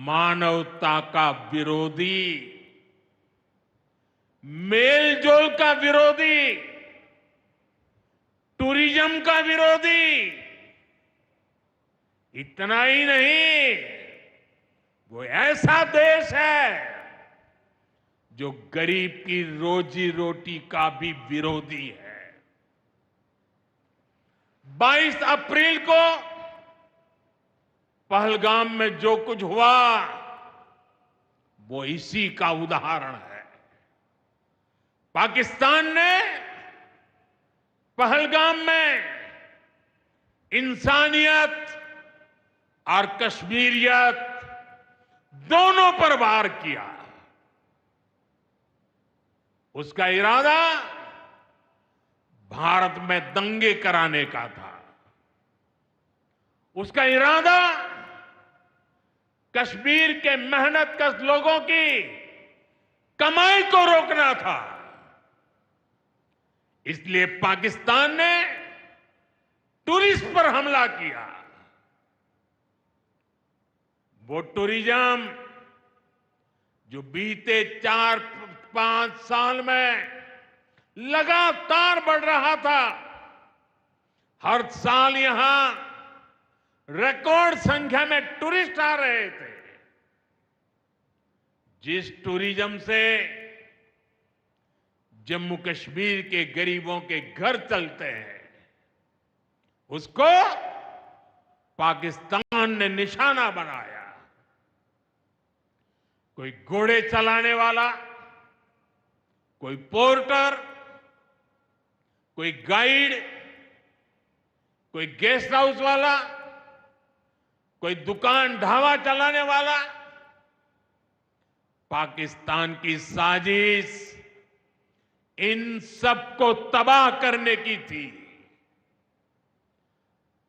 मानवता का विरोधी, मेलजोल का विरोधी, टूरिज्म का विरोधी, इतना ही नहीं, वो ऐसा देश है जो गरीब की रोजी रोटी का भी विरोधी है। 22 अप्रैल को पहलगाम में जो कुछ हुआ वो इसी का उदाहरण है। पाकिस्तान ने पहलगाम में इंसानियत और कश्मीरियत दोनों पर वार किया। उसका इरादा भारत में दंगे कराने का था। उसका इरादा कश्मीर के मेहनतकश लोगों की कमाई को रोकना था। इसलिए पाकिस्तान ने टूरिस्ट पर हमला किया। वो टूरिज्म जो बीते 4-5 साल में लगातार बढ़ रहा था, हर साल यहां रिकॉर्ड संख्या में टूरिस्ट आ रहे थे। जिस टूरिज्म से जम्मू कश्मीर के गरीबों के घर चलते हैं, उसको पाकिस्तान ने निशाना बनाया। कोई घोड़े चलाने वाला, कोई पोर्टर, कोई गाइड, कोई गेस्ट हाउस वाला, कोई दुकान ढाबा चलाने वाला, पाकिस्तान की साजिश इन सबको तबाह करने की थी।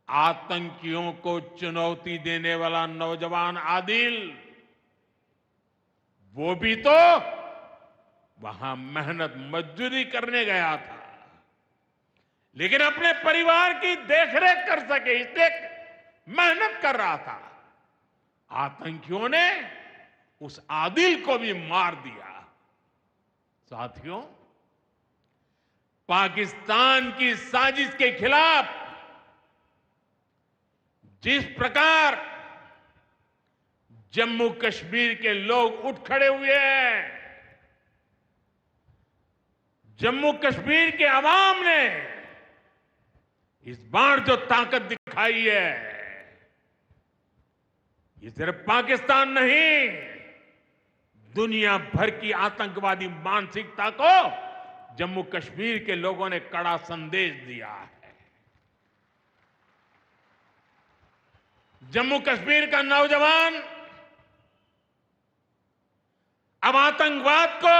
आतंकियों को चुनौती देने वाला नौजवान आदिल, वो भी तो वहां मेहनत मजदूरी करने गया था, लेकिन अपने परिवार की देखरेख कर सके इसलिए मेहनत कर रहा था। आतंकियों ने उस आदिल को भी मार दिया। साथियों, पाकिस्तान की साजिश के खिलाफ जिस प्रकार जम्मू कश्मीर के लोग उठ खड़े हुए हैं, जम्मू कश्मीर के अवाम ने इस बार जो ताकत दिखाई है, ये सिर्फ पाकिस्तान नहीं, दुनिया भर की आतंकवादी मानसिकता को जम्मू कश्मीर के लोगों ने कड़ा संदेश दिया है। जम्मू कश्मीर का नौजवान अब आतंकवाद को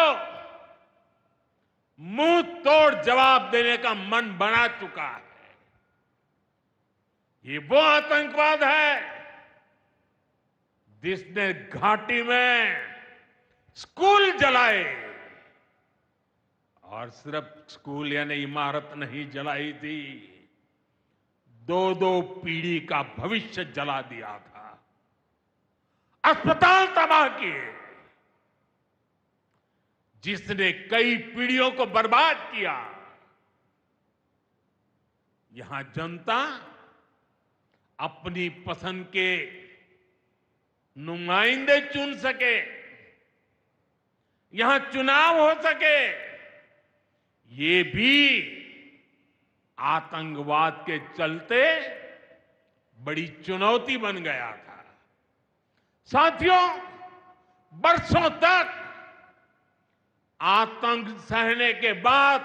मुंह तोड़ जवाब देने का मन बना चुका है। ये वो आतंकवाद है जिसने घाटी में स्कूल जलाए, और सिर्फ स्कूल यानी इमारत नहीं जलाई थी, 2-2 पीढ़ी का भविष्य जला दिया था, अस्पताल तबाह किए, जिसने कई पीढ़ियों को बर्बाद किया। यहां जनता अपनी पसंद के नुमाइंदे चुन सके, यहां चुनाव हो सके, ये भी आतंकवाद के चलते बड़ी चुनौती बन गया था। साथियों, बरसों तक आतंक सहने के बाद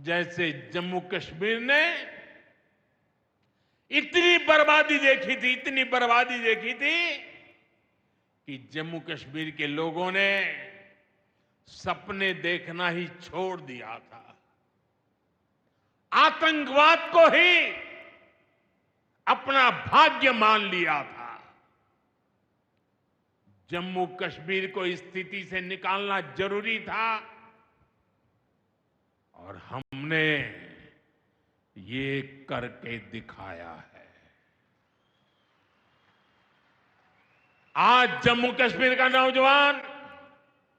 जैसे जम्मू कश्मीर ने इतनी बर्बादी देखी थी, इतनी बर्बादी देखी थी कि जम्मू कश्मीर के लोगों ने सपने देखना ही छोड़ दिया था। आतंकवाद को ही अपना भाग्य मान लिया था। जम्मू कश्मीर को इस स्थिति से निकालना जरूरी था, और हमने ये करके दिखाया है। आज जम्मू कश्मीर का नौजवान